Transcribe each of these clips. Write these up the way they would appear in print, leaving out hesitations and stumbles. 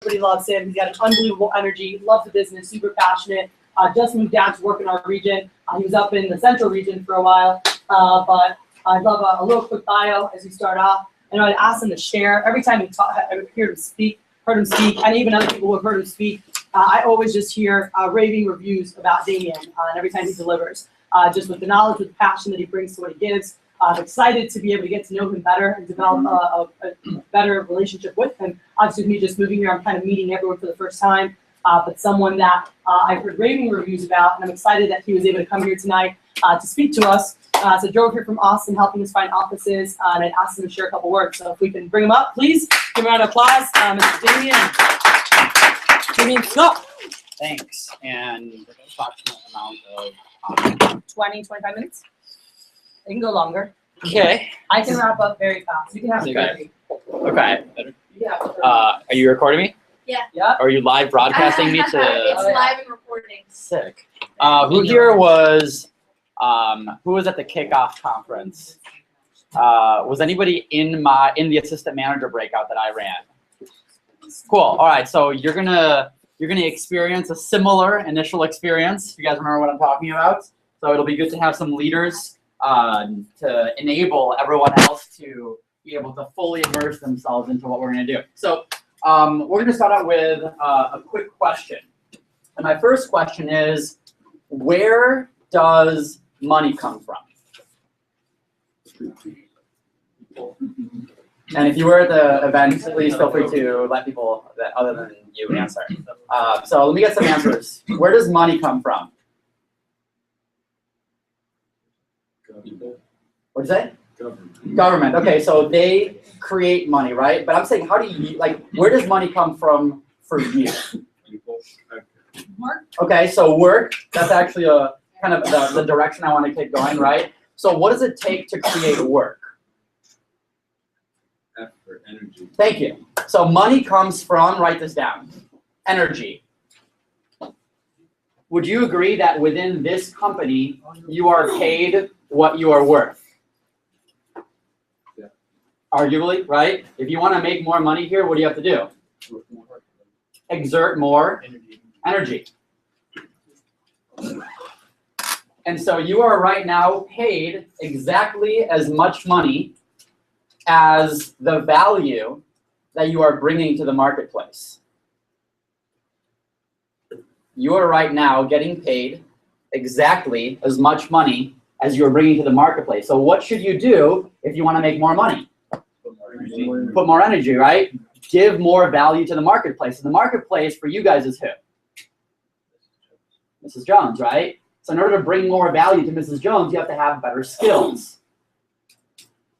Everybody loves him. He's got an unbelievable energy, loves the business, super passionate. Just moved down to work in our region. He was up in the central region for a while, but I'd love a little quick bio as we start off. And I'd ask him to share. Every time I heard him speak, and even other people who have heard him speak, I always just hear raving reviews about Demian, and every time he delivers. Just with the knowledge, with the passion that he brings to what he gives. I'm excited to be able to get to know him better and develop a better relationship with him. Obviously, with me just moving here, I'm kind of meeting everyone for the first time, but someone that I've heard raving reviews about, and I'm excited that he was able to come here tonight to speak to us. So drove here from Austin, helping us find offices, and I'd asked him to share a couple words. So if we can bring him up, please give him a round of applause, Mr. Demian Scopp. Thanks. And approximate amount of 20, 25 minutes. It can go longer. Okay. I can wrap up very fast. You can have Okay. Okay. Yeah. Are you recording me? Yeah. Yeah. Or are you live broadcasting me to? It's live and recording. Sick. Who here was? Who was at the kickoff conference? Was anybody in the assistant manager breakout that I ran? Cool. All right. So you're gonna experience a similar initial experience. You guys remember what I'm talking about? So it'll be good to have some leaders to enable everyone else to be able to fully immerse themselves into what we're going to do. So we're going to start out with a quick question. And my first question is, where does money come from? And if you were at the event, please feel free to let people that other than you answer. So let me get some answers. Where does money come from? What'd you say? Government. Okay, so they create money, right? But I'm saying, how do you, like, where does money come from for you? Work. Okay, so work, that's actually a kind of the direction I want to keep going, right? So what does it take to create work? Effort, energy. Thank you. So money comes from, write this down, energy. Would you agree that within this company, you are paid what you are worth? Yeah. Arguably, right? If you want to make more money here, what do you have to do? Exert more energy. And so you are right now paid exactly as much money as the value that you are bringing to the marketplace. You are right now getting paid exactly as much money as you're bringing to the marketplace. So what should you do if you want to make more money? Put more energy, right? Give more value to the marketplace. And the marketplace for you guys is who? Mrs. Jones, right? So in order to bring more value to Mrs. Jones, you have to have better skills,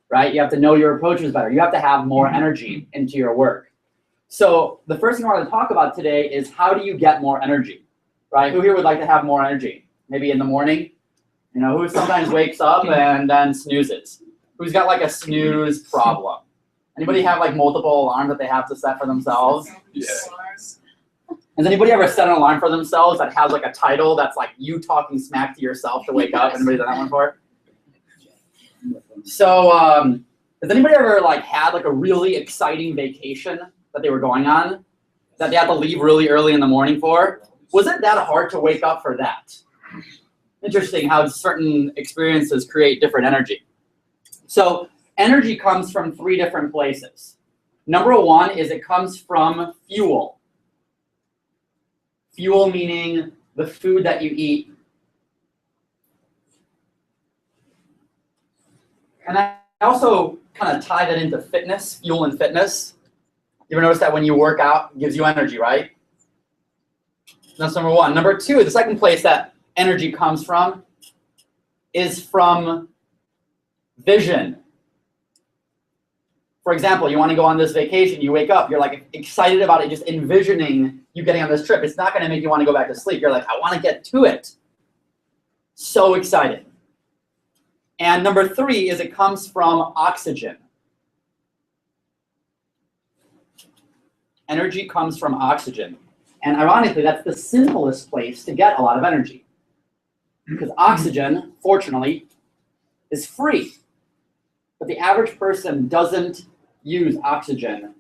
right? You have to know your approaches better. You have to have more energy into your work. So the first thing I want to talk about today is, how do you get more energy, right? Who here would like to have more energy? Maybe in the morning? You know, who sometimes wakes up and then snoozes? Who's got like a snooze problem? Anybody have like multiple alarms that they have to set for themselves? Yeah. Has anybody ever set an alarm for themselves that has like a title that's like you talking smack to yourself to wake up? Anybody done that one before? So has anybody ever like had like a really exciting vacation that they were going on that they had to leave really early in the morning for? Was it that hard to wake up for that? Interesting how certain experiences create different energy. So energy comes from 3 different places. Number 1 is it comes from fuel. Fuel meaning the food that you eat. And I also kind of tie that into fitness, fuel and fitness. You ever notice that when you work out, it gives you energy, right? That's number 1. Number 2, the second place that energy comes from is from vision. For example, you want to go on this vacation, you wake up, you're like excited about it, just envisioning you getting on this trip. It's not going to make you want to go back to sleep. You're like, I want to get to it. So excited. And number 3 is it comes from oxygen. Energy comes from oxygen. And ironically, that's the simplest place to get a lot of energy. Because oxygen, fortunately, is free. But the average person doesn't use oxygen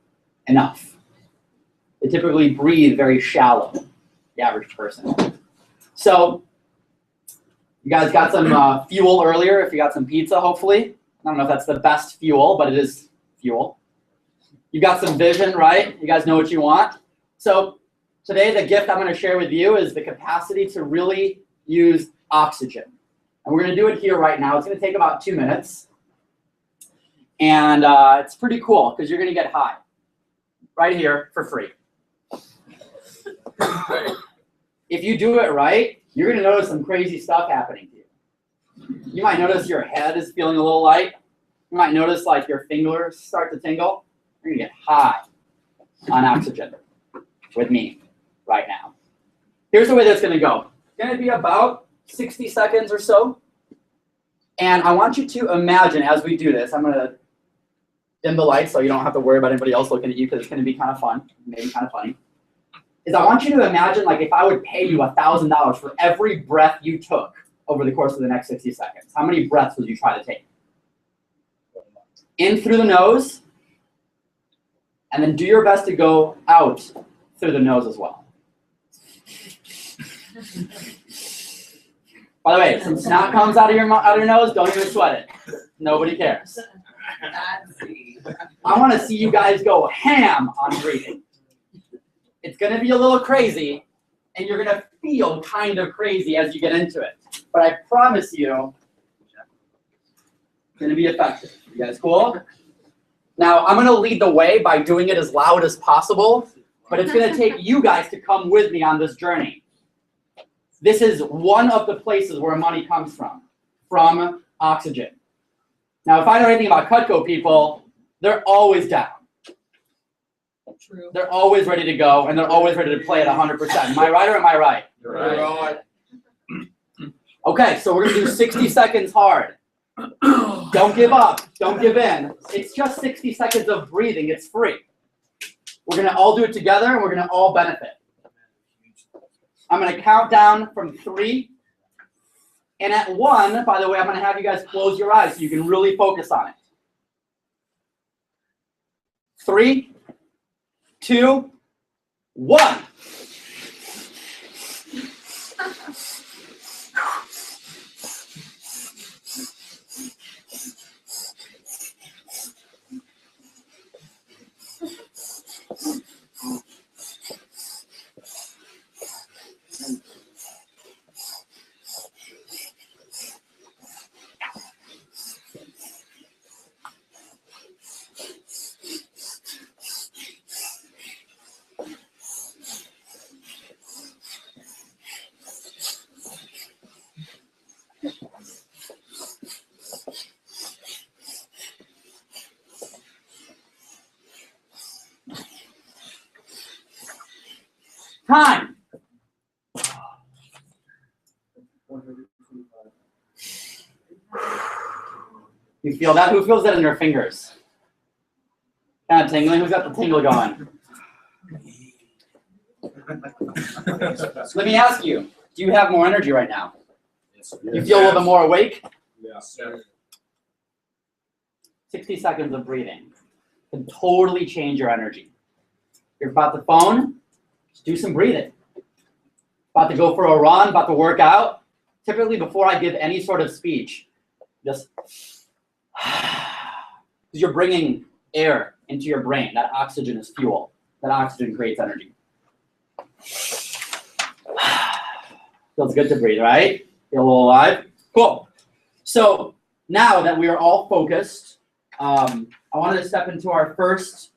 enough. They typically breathe very shallow, the average person. So you guys got some fuel earlier, if you got some pizza, hopefully. I don't know if that's the best fuel, but it is fuel. You got some vision, right? You guys know what you want. So today, the gift I'm going to share with you is the capacity to really use oxygen. And we're going to do it here right now. It's going to take about 2 minutes. And it's pretty cool because you're going to get high right here for free. If you do it right, you're going to notice some crazy stuff happening to you. You might notice your head is feeling a little light. You might notice like your fingers start to tingle. You're going to get high on oxygen with me right now. Here's the way that's going to go. It's going to be about 60 seconds or so. And I want you to imagine as we do this, I'm going to dim the lights so you don't have to worry about anybody else looking at you because it's going to be kind of fun, maybe kind of funny. Is I want you to imagine like if I would pay you $1,000 for every breath you took over the course of the next 60 seconds. How many breaths would you try to take? In through the nose, and then do your best to go out through the nose as well. By the way, if some snot comes out of your nose, don't even sweat it. Nobody cares. I want to see you guys go ham on breathing. It's going to be a little crazy, and you're going to feel kind of crazy as you get into it. But I promise you, it's going to be effective. You guys cool? Now, I'm going to lead the way by doing it as loud as possible, but it's going to take you guys to come with me on this journey. This is one of the places where money comes from oxygen. Now, if I know anything about Cutco people, they're always down. True. They're always ready to go, and they're always ready to play at 100%. Am I right or am I right? You're right. Okay, so we're going to do 60 seconds hard. Don't give up. Don't give in. It's just 60 seconds of breathing. It's free. We're going to all do it together, and we're going to all benefit. I'm going to count down from 3. And at 1, by the way, I'm going to have you guys close your eyes so you can really focus on it. 3, 2, 1. Time. You feel that? Who feels that in their fingers? Kind of tingling? Who's got the tingle going? Let me ask you, do you have more energy right now? You feel a little bit more awake? Yes. 60 seconds of breathing can totally change your energy. You're about the phone, just do some breathing. About to go for a run, about to work out. Typically, before I give any sort of speech, just because you're bringing air into your brain. That oxygen is fuel. That oxygen creates energy. Feels good to breathe, right? Feel a little alive? Cool. So now that we are all focused, I wanted to step into our first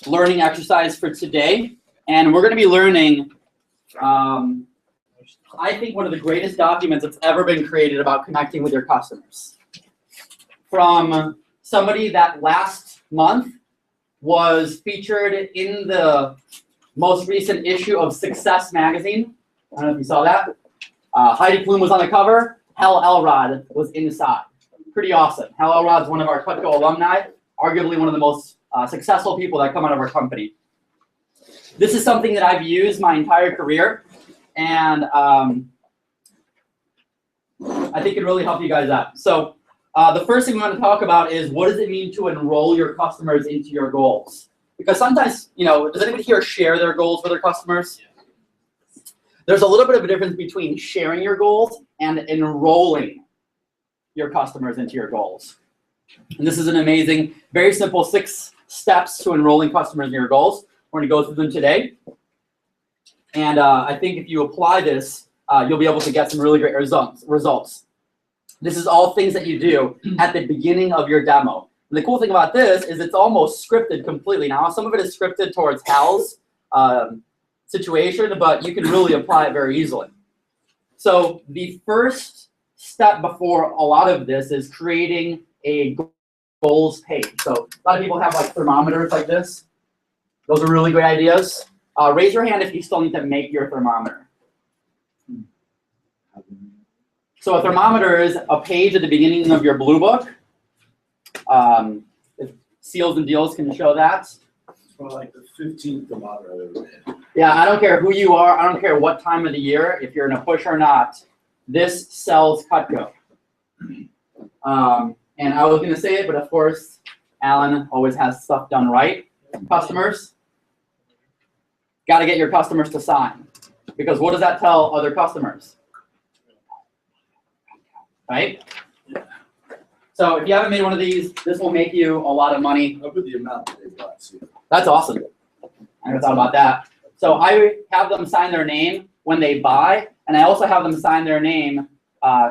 learning exercise for today. And we're going to be learning, I think, one of the greatest documents that's ever been created about connecting with your customers. From somebody that last month was featured in the most recent issue of Success magazine. I don't know if you saw that. Heidi Klum was on the cover. Hal Elrod was inside. Pretty awesome. Hal Elrod's one of our Cutco alumni, arguably one of the most successful people that come out of our company. This is something that I've used my entire career, and I think it really helped you guys out. So the first thing we want to talk about is what does it mean to enroll your customers into your goals? Because sometimes, does anybody here share their goals with their customers? There's a little bit of a difference between sharing your goals and enrolling your customers into your goals. And this is an amazing, very simple 6 steps to enrolling customers in your goals. We're going to go through them today. And I think if you apply this, you'll be able to get some really great results. This is all things that you do at the beginning of your demo. And the cool thing about this is it's almost scripted completely. Now, some of it is scripted towards Hal's situation, but you can really apply it very easily. So the first step before a lot of this is creating a goals page. So a lot of people have like thermometers like this. Those are really great ideas. Raise your hand if you still need to make your thermometer. So a thermometer is a page at the beginning of your blue book. If Seals and Deals can show that. It's probably like the 15th thermometer I've ever read. Yeah, I don't care who you are. I don't care what time of the year. If you're in a push or not, this sells Cutco. And I was going to say it, but of course, Alan always has stuff done right. Customers, got to get your customers to sign. Because what does that tell other customers? Right? So if you haven't made one of these, this will make you a lot of money. I'll put the amount that they bought. See. That's awesome. I never thought about that. So I have them sign their name when they buy, and I also have them sign their name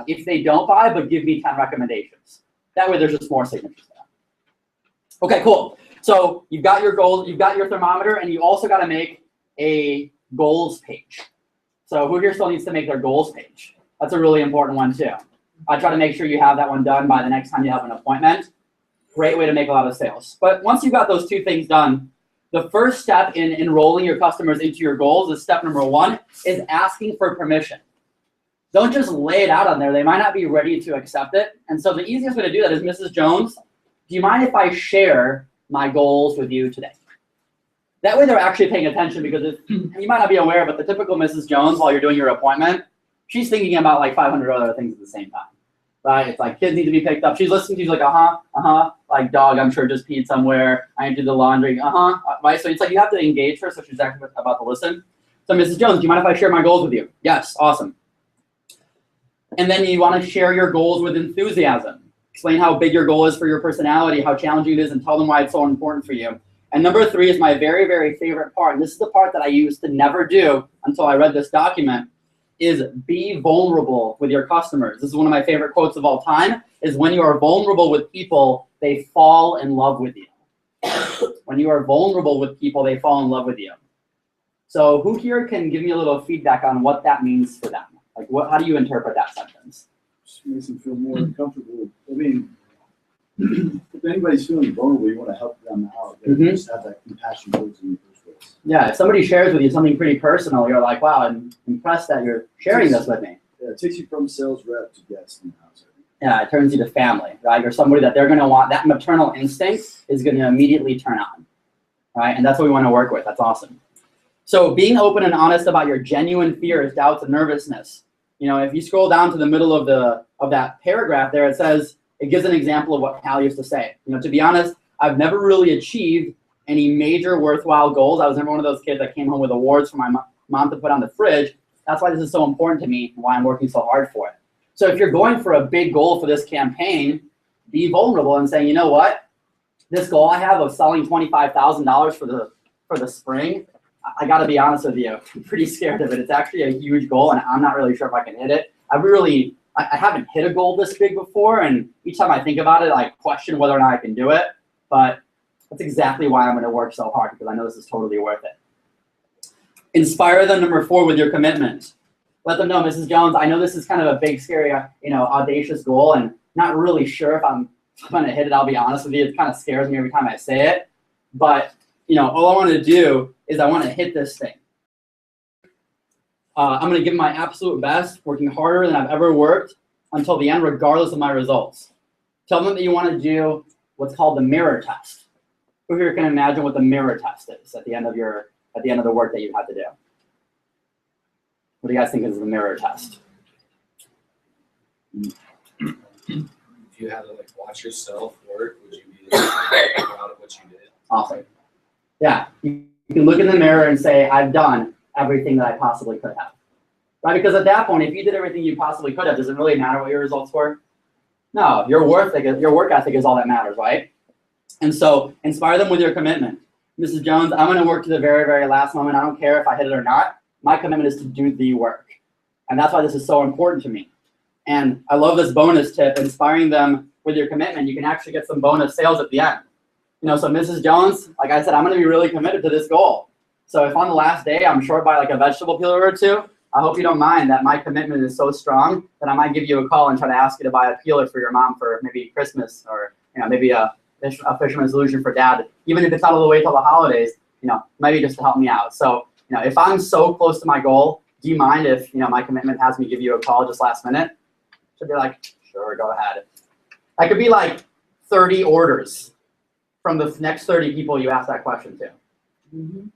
if they don't buy, but give me 10 recommendations. That way there's just more signatures there. Okay, cool. So you've got your goals, you've got your thermometer, and you also got to make a goals page. So who here still needs to make their goals page? That's a really important one too. I try to make sure you have that one done by the next time you have an appointment. Great way to make a lot of sales. But once you've got those 2 things done, the first step in enrolling your customers into your goals is step number 1, is asking for permission. Don't just lay it out on there. They might not be ready to accept it. And so the easiest way to do that is, Mrs. Jones, do you mind if I share my goals with you today? That way they're actually paying attention, because if, you might not be aware, but the typical Mrs. Jones, while you're doing your appointment, she's thinking about like 500 other things at the same time, right? It's like kids need to be picked up. She's listening to you, she's like, like dog, I'm sure just peed somewhere. I need to do the laundry, right? So it's like you have to engage her, so she's actually about to listen. So Mrs. Jones, do you mind if I share my goals with you? Yes, awesome. And then you want to share your goals with enthusiasm. Explain how big your goal is for your personality, how challenging it is, and tell them why it's so important for you. And number 3 is my very, very favorite part, and this is the part that I used to never do until I read this document, is be vulnerable with your customers. This is one of my favorite quotes of all time, is when you are vulnerable with people, they fall in love with you. When you are vulnerable with people, they fall in love with you. So who here can give me a little feedback on what that means for them? Like, how do you interpret that sentence? Just makes them feel more comfortable. I mean, if anybody's feeling vulnerable, you want to help them out. Just have that compassion towards them in the first place. Yeah, if somebody shares with you something pretty personal, you're like, wow, I'm impressed that you're sharing this with me. Yeah, it takes you from sales rep to guest in the house. Yeah, it turns you to family, right? You're somebody that they're going to want, that maternal instinct is going to immediately turn on, right? And that's what we want to work with. That's awesome. So being open and honest about your genuine fears, doubts, and nervousness. If you scroll down to the middle of that paragraph there, it says, it gives an example of what Hal used to say. To be honest, I've never really achieved any major worthwhile goals. I was never one of those kids that came home with awards for my mom to put on the fridge. That's why this is so important to me and why I'm working so hard for it. So if you're going for a big goal for this campaign, be vulnerable and say, you know what? This goal I have of selling $25,000 for the spring, I got to be honest with you, I'm pretty scared of it. It's actually a huge goal, and I'm not really sure if I can hit it. I haven't hit a goal this big before, and each time I think about it, I question whether or not I can do it. But that's exactly why I'm going to work so hard, because I know this is totally worth it. Inspire them, number 4, with your commitment. Let them know, Mrs. Jones, I know this is kind of a big, scary, audacious goal, and not really sure if I'm going to hit it. I'll be honest with you. It kind of scares me every time I say it. But all I want to do is I want to hit this thing. I'm going to give my absolute best, working harder than I've ever worked until the end, regardless of my results. Tell them that you want to do what's called the mirror test. Who here can imagine what the mirror test is at the end of the work that you have to do? What do you guys think is the mirror test? If you had to watch yourself work, would you be proud of what you did? Awesome. Yeah, you can look in the mirror and say, I've done everything that I possibly could have. Right? Because at that point, if you did everything you possibly could have, does it really matter what your results were? No, your work ethic is all that matters, right? And so inspire them with your commitment. Mrs. Jones, I'm going to work to the very, very last moment. I don't care if I hit it or not. My commitment is to do the work. And that's why this is so important to me. And I love this bonus tip, inspiring them with your commitment. You can actually get some bonus sales at the end. You know, so Mrs. Jones, like I said, I'm going to be really committed to this goal. So if on the last day I'm short by like a vegetable peeler or two, I hope you don't mind that my commitment is so strong that I might give you a call and try to ask you to buy a peeler for your mom for maybe Christmas, or maybe a fisherman's solution for dad. Even if it's not all the way till the holidays, maybe just to help me out. So if I'm so close to my goal, do you mind if my commitment has me give you a call just last minute? Should be like, sure, go ahead. That could be like 30 orders from the next 30 people you ask that question to. Mm-hmm.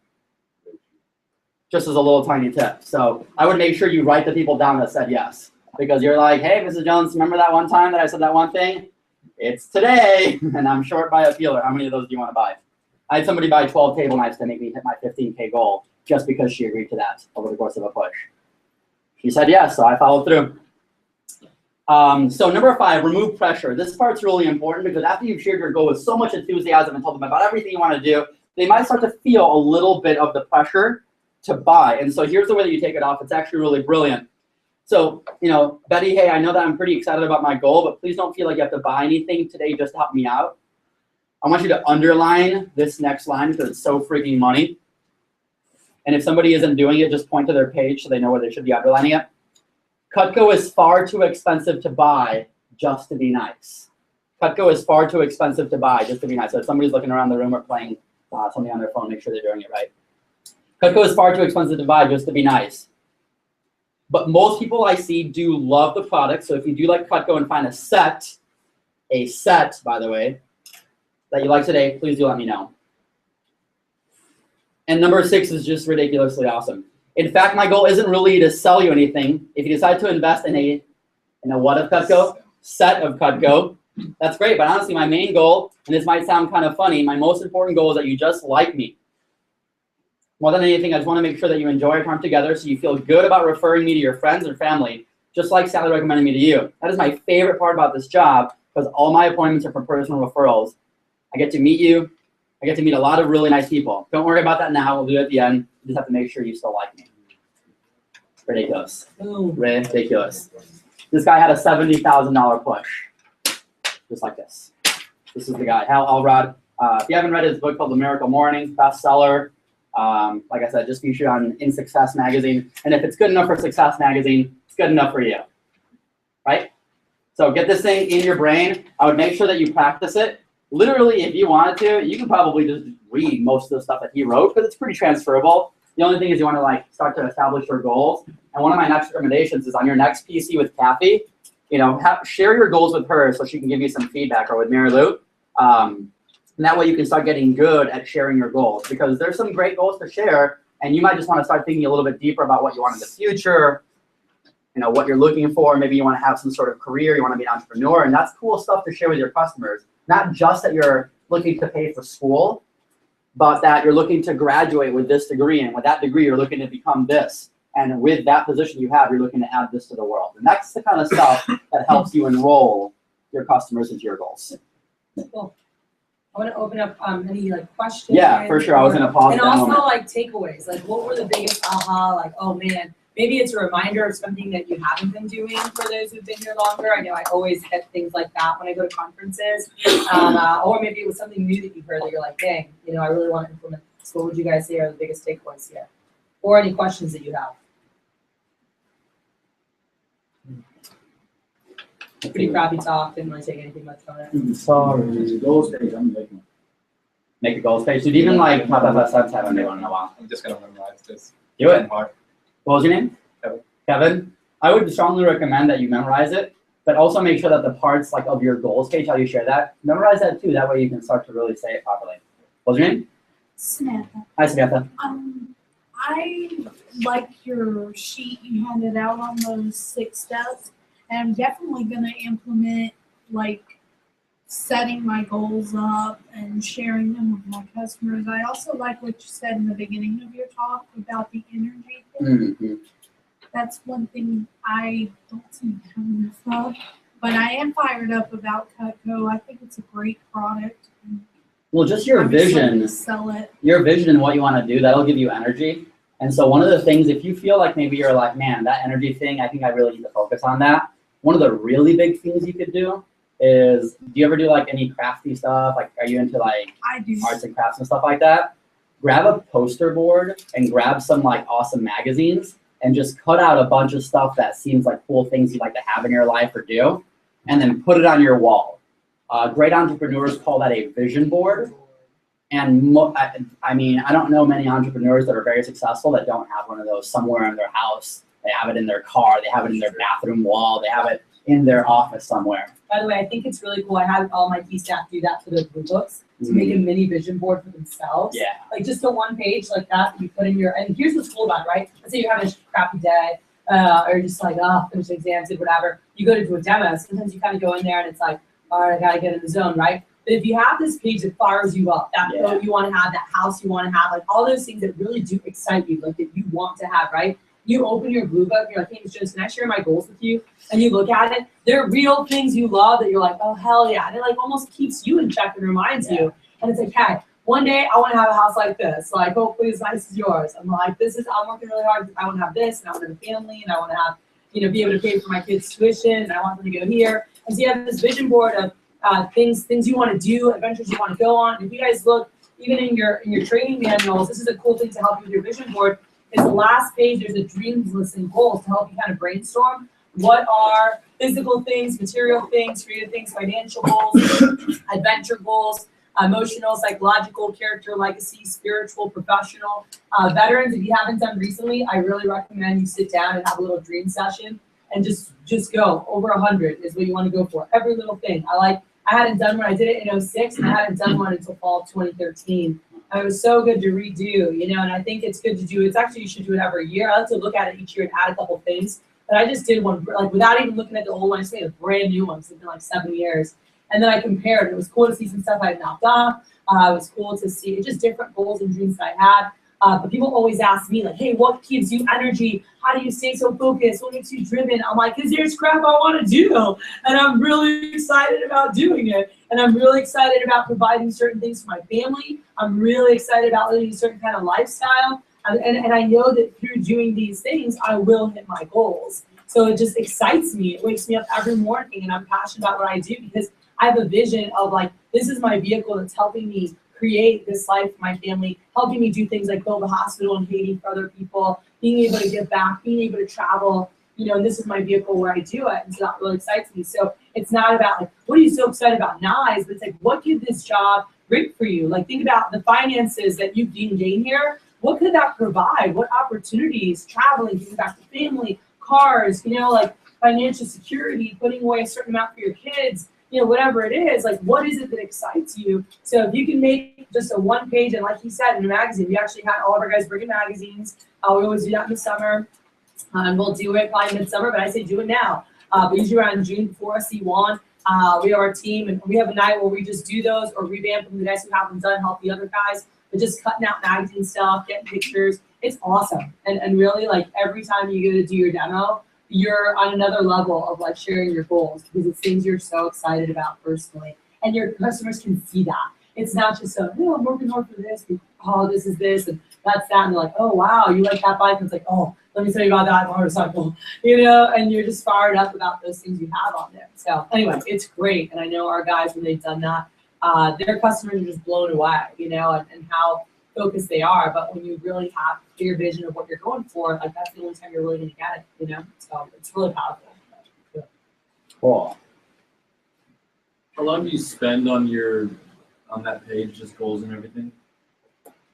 Just as a little tiny tip. So I would make sure you write the people down that said yes. Because you're like, hey, Mrs. Jones, remember that one time that I said that one thing? It's today, and I'm short by a peeler. How many of those do you want to buy? I had somebody buy 12 table knives to make me hit my 15K goal just because she agreed to that over the course of a push. She said yes, so I followed through. So number 5, remove pressure. This part's really important because after you've shared your goal with so much enthusiasm and told them about everything you want to do, they might start to feel a little bit of the pressure to buy. And so here's the way that you take it off. It's actually really brilliant. So, Betty, hey, I know that I'm pretty excited about my goal, but please don't feel like you have to buy anything today just to help me out. I want you to underline this next line because it's so freaking money. And if somebody isn't doing it, just point to their page so they know where they should be underlining it. Cutco is far too expensive to buy just to be nice. Cutco is far too expensive to buy just to be nice. So if somebody's looking around the room or playing something on their phone, make sure they're doing it right. Cutco is far too expensive to buy just to be nice. But most people I see do love the product. So if you do like Cutco and find a set, by the way, that you like today, please do let me know. And number 6 is just ridiculously awesome. In fact, my goal isn't really to sell you anything. If you decide to invest in a what of Cutco? Set of Cutco. That's great, but honestly, my main goal, and this might sound kind of funny, my most important goal is that you just like me. More than anything, I just want to make sure that you enjoy our time together so you feel good about referring me to your friends and family, just like Sally recommended me to you. That is my favorite part about this job because all my appointments are for personal referrals. I get to meet you. I get to meet a lot of really nice people. Don't worry about that now. We'll do it at the end. You just have to make sure you still like me. Ridiculous. Ridiculous. This guy had a $70,000 push. Just like this. This is the guy, Hal Elrod. If you haven't read his book called The Miracle Morning, bestseller. Like I said, just featured in Success Magazine. And if it's good enough for Success Magazine, it's good enough for you. Right? So get this thing in your brain. I would make sure that you practice it. Literally, if you wanted to, you can probably just read most of the stuff that he wrote because it's pretty transferable. The only thing is you want to start to establish your goals. And one of my next recommendations is on your next PC with Kathy, share your goals with her so she can give you some feedback, or with Mary Lou. And that way you can start getting good at sharing your goals because there's some great goals to share, and you might just want to start thinking a little bit deeper about what you want in the future, what you're looking for. Maybe you want to have some sort of career, you want to be an entrepreneur, and that's cool stuff to share with your customers. Not just that you're looking to pay for school, but that you're looking to graduate with this degree, and with that degree you're looking to become this. And with that position you have, you're looking to add this to the world. And that's the kind of stuff that helps you enroll your customers into your goals. Cool. I want to open up any questions. Yeah, for sure. I was going to pause. And also takeaways. What were the biggest aha? Oh man, maybe it's a reminder of something that you haven't been doing for those who've been here longer. I know I always get things like that when I go to conferences. Or maybe it was something new that you heard that you're like, dang, I really want to implement this. What would you guys say are the biggest takeaways here? Or any questions that you have? Pretty crappy talk. Didn't really take anything much from it. Sorry. Goals page, I'm making. Make a goals page. Dude, even top FSMs haven't made one in a while. I'm just gonna memorize this. Do it. Hard. What was your name? Kevin. Kevin. I would strongly recommend that you memorize it, but also make sure that the parts of your goals page, how you share that, memorize that too. That way you can start to really say it properly. What was your name? Samantha. Hi, Samantha. I like your sheet you handed out on those 6 steps, and I'm definitely going to implement setting my goals up and sharing them with my customers. I also like what you said in the beginning of your talk about the energy thing. Mm-hmm. That's one thing I don't seem to have enough of. But I am fired up about Cutco. I think it's a great product. Well, just your I'm excited vision. to sell it. Your vision and what you want to do, that'll give you energy. And so one of the things, if you feel like maybe you're like, man, that energy thing, I think I really need to focus on that. One of the really big things you could do is, do you ever do like any crafty stuff? Like, are you into like I do. arts and crafts and stuff like that? Grab a poster board and grab some like awesome magazines and just cut out a bunch of stuff that seems like cool things you'd like to have in your life or do, and then put it on your wall. Great entrepreneurs call that a vision board. And I mean, I don't know many entrepreneurs that are very successful that don't have one of those somewhere in their house. They have it in their car, they have it in their bathroom wall, they have it in their office somewhere. By the way, I think it's really cool. I had all my key staff do that for their blue books to make a mini vision board for themselves. Yeah. Like just a one page like that you put in your, and here's what's cool about it, right? Let's say you're having a crappy day, or just like, finish exams, did whatever. You go to do a demo, sometimes you kind of go in there and it's like, all right, I gotta get in the zone, right? But if you have this page that fires you up, that boat you wanna have, that house you wanna have, like all those things that really do excite you, like that you want to have, right? You open your blue book, you're like, hey, Ms. Jones, can I share my goals with you? And you look at it, they're real things you love that you're like, oh, hell yeah. And it like almost keeps you in check and reminds you. And it's like, hey, one day I want to have a house like this. Like, hopefully as nice as yours. I'm like, I'm working really hard. I want to have this, and I want to have a family, and I want to have, be able to pay for my kids' tuition, and I want them to go here. And so you have this vision board of things you want to do, adventures you want to go on. And if you guys look, even in your training manuals, this is a cool thing to help you with your vision board. Is the last page, there's a dreams list and goals to help you kind of brainstorm what are physical things, material things, creative things, financial goals, adventure goals, emotional, psychological, character, legacy, spiritual, professional. Veterans, if you haven't done recently, I really recommend you sit down and have a little dream session and just go. Over 100 is what you want to go for. Every little thing. I hadn't done one. I did it in 2006, and I hadn't done one until fall of 2013. And it was so good to redo, and I think it's good to do. It's actually, you should do it every year. I like to look at it each year and add a couple things. But I just did one, like without even looking at the old one. I just made a brand new one. It's been like 7 years. And then I compared. It was cool to see some stuff I had knocked off. It was cool to see just different goals and dreams that I had. But people always ask me, like, hey, what gives you energy? How do you stay so focused? What makes you driven? I'm like, because there's crap I want to do. And I'm really excited about doing it. And I'm really excited about providing certain things for my family. I'm really excited about living a certain kind of lifestyle. And I know that through doing these things, I will hit my goals. So it just excites me. It wakes me up every morning, and I'm passionate about what I do because I have a vision of like, this is my vehicle that's helping me create this life for my family, helping me do things like build a hospital in Haiti for other people, being able to give back, being able to travel, and this is my vehicle where I do it. And so that really excites me. So it's not about like, what are you so excited about NICE? But it's like, what could this job bring for you? Like, think about the finances that you can gain here. What could that provide? What opportunities, traveling, giving back to family, cars, like financial security, putting away a certain amount for your kids, whatever it is, like what is it that excites you? So if you can make just a one page, and like he said, in a magazine, we actually had all of our guys bring in magazines. We always do that in the summer. And we'll do it probably midsummer, but I say do it now. But usually around June 4th, C1, we have our team, and we have a night where we just do those or revamp them. The guys who have them done help the other guys, but just cutting out magazine stuff, getting pictures. It's awesome. And really, like, every time you go to do your demo, you're on another level of like sharing your goals because it's things you're so excited about personally. And your customers can see that. It's not just I'm working hard for this, this is this, and that's that. And they're like, oh, wow, you like that bike? And it's like, oh, let me tell you about that motorcycle, and you're just fired up about those things you have on there. So anyway, it's great. And I know our guys, when they've done that, their customers are just blown away, and how focused they are. But when you really have a clear vision of what you're going for, like that's the only time you're really going to get it, So it's really powerful. Cool. How long do you spend on that page, just goals and everything?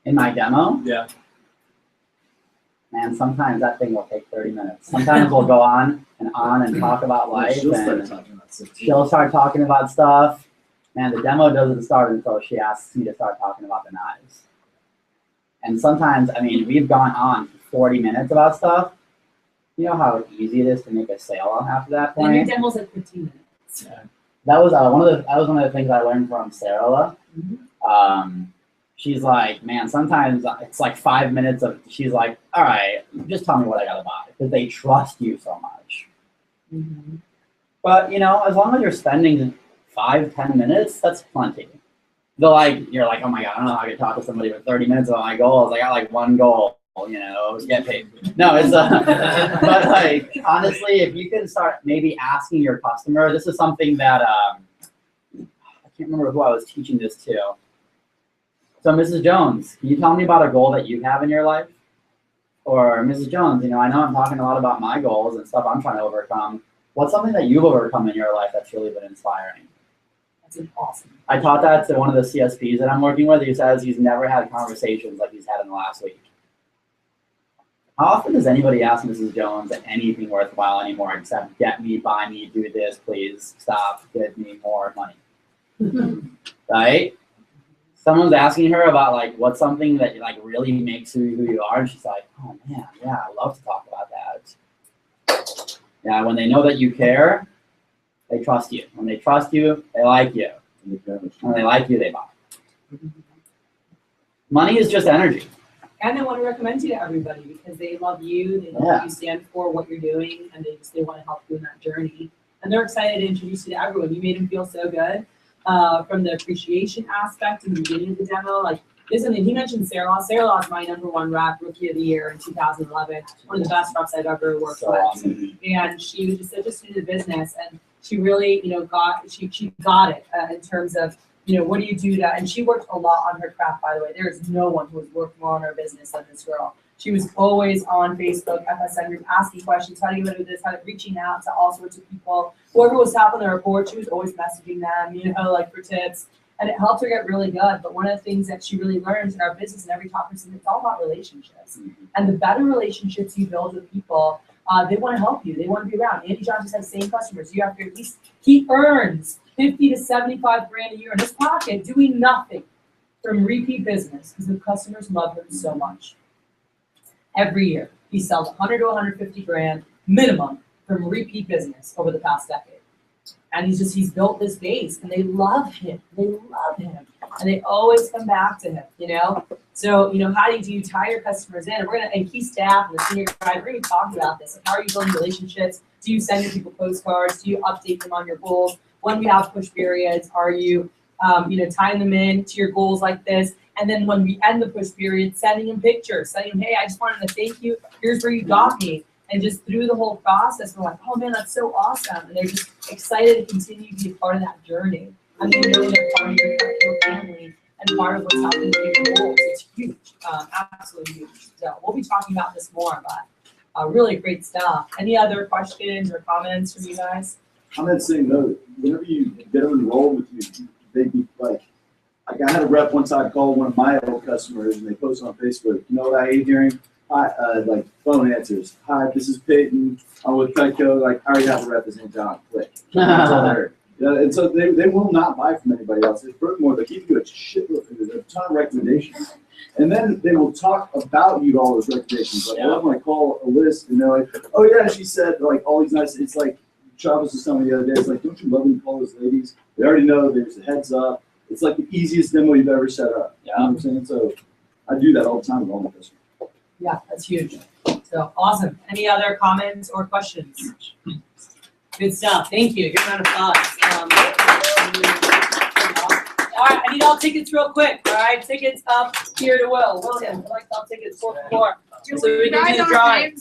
In my demo, Yeah. man, sometimes that thing will take 30 minutes. Sometimes we'll go on and talk about life, She'll start and talking about 16. she'll start talking about stuff. Man, the demo doesn't start until she asks me to start talking about the knives. And sometimes, we've gone on for 40 minutes about stuff. You know how easy it is to make a sale after that And your point? demo's like 15 minutes. Yeah. that was one of the things I learned from Sarah. She's like, man, sometimes it's like 5 minutes of, she's like, all right, just tell me what I gotta buy, because they trust you so much. But, you know, as long as you're spending 5-10 minutes, that's plenty. You're like, oh my God, I don't know how I can talk to somebody for 30 minutes about my goals. I got like one goal, you know, get paid. No, it's, but like, honestly, if you can start maybe asking your customer, this is something that, I can't remember who I was teaching this to. So Mrs. Jones, can you tell me about a goal that you have in your life? Or Mrs. Jones, you know, I know I'm talking a lot about my goals and stuff I'm trying to overcome. What's something that you've overcome in your life that's really been inspiring? That's awesome. I taught that to one of the CSPs that I'm working with. He says he's never had conversations like he's had in the last week. How often does anybody ask Mrs. Jones anything worthwhile anymore except get me, buy me, do this, please, stop, give me more money? Right? Someone's asking her about like what's something that like really makes you who you are, and she's like, oh man, yeah, I love to talk about that. Yeah, when they know that you care, they trust you. When they trust you, they like you. When they like you, they buy. Money is just energy. And they want to recommend you to everybody because they love you, they know what you stand for, what you're doing, and they want to help you in that journey. And they're excited to introduce you to everyone. You made them feel so good. From the appreciation aspect in the beginning of the demo, like this, and he mentioned Sarah. Sarah is my #1 rep, Rookie of the Year in 2011. One of the best reps I've ever worked with. And she was just such a student of business, and she really, you know, she got it in terms of, you know, what do you do to, and she worked a lot on her craft, by the way. There is no one who has worked more on her business than this girl. She was always on Facebook, FSN group, asking questions, how do you do this, how to reaching out to all sorts of people. Whoever was tapping the report, she was always messaging them, you know, like for tips. And it helped her get really good. But one of the things that she really learns in our business and every top person, it's all about relationships. And the better relationships you build with people, they want to help you. They want to be around. Andy Johnson has the same customers. You have to at least, he earns 50 to 75 grand a year in his pocket doing nothing from repeat business because the customers love him so much. Every year, he sells 100 to 150 grand minimum from repeat business over the past decade. And he's built this base, and they love him. They love him, and they always come back to him. You know, so you know, how do you tie your customers in? And key staff and the senior guy, we're going to be talking about this. Like, how are you building relationships? Do you send your people postcards? Do you update them on your goals? When we have push periods, are you, you know, tying them in to your goals like this? And then when we end the push period, sending them pictures, saying, hey, I just wanted to thank you. Here's where you got me. And just through the whole process, we're like, oh man, that's so awesome. And they're just excited to continue to be a part of that journey. I mean, really they're part of your family and part of what's happening to your goals. It's huge, absolutely huge. So we'll be talking about this more, but really great stuff. Any other questions or comments from you guys? On that same note, whenever you get them enrolled with you, they be like I had a rep one time call one of my old customers, and they posted on Facebook, you know what I hate hearing? Hi, like phone answers. Hi, this is Peyton. I'm with Petco. Like, I already have a rep. His name's John. Click. That's all I heard. Yeah, and so they will not buy from anybody else. Furthermore, they give you a ton of recommendations. And then they will talk about you to all those recommendations. Like, I love when I call a list and they're like, oh yeah, she said like all these nice, it's like Travis was telling me the other day, it's like, don't you love when you call those ladies? They already know there's a heads up. It's like the easiest demo you've ever set up. Yeah. You know what I'm saying? So I do that all the time with all my customers. Yeah, that's huge. So awesome. Any other comments or questions? Good stuff. Thank you. Good round of applause. All right, I need all tickets real quick. All right, tickets up here to William. I'd like all tickets 4th floor. So we can do the drawing.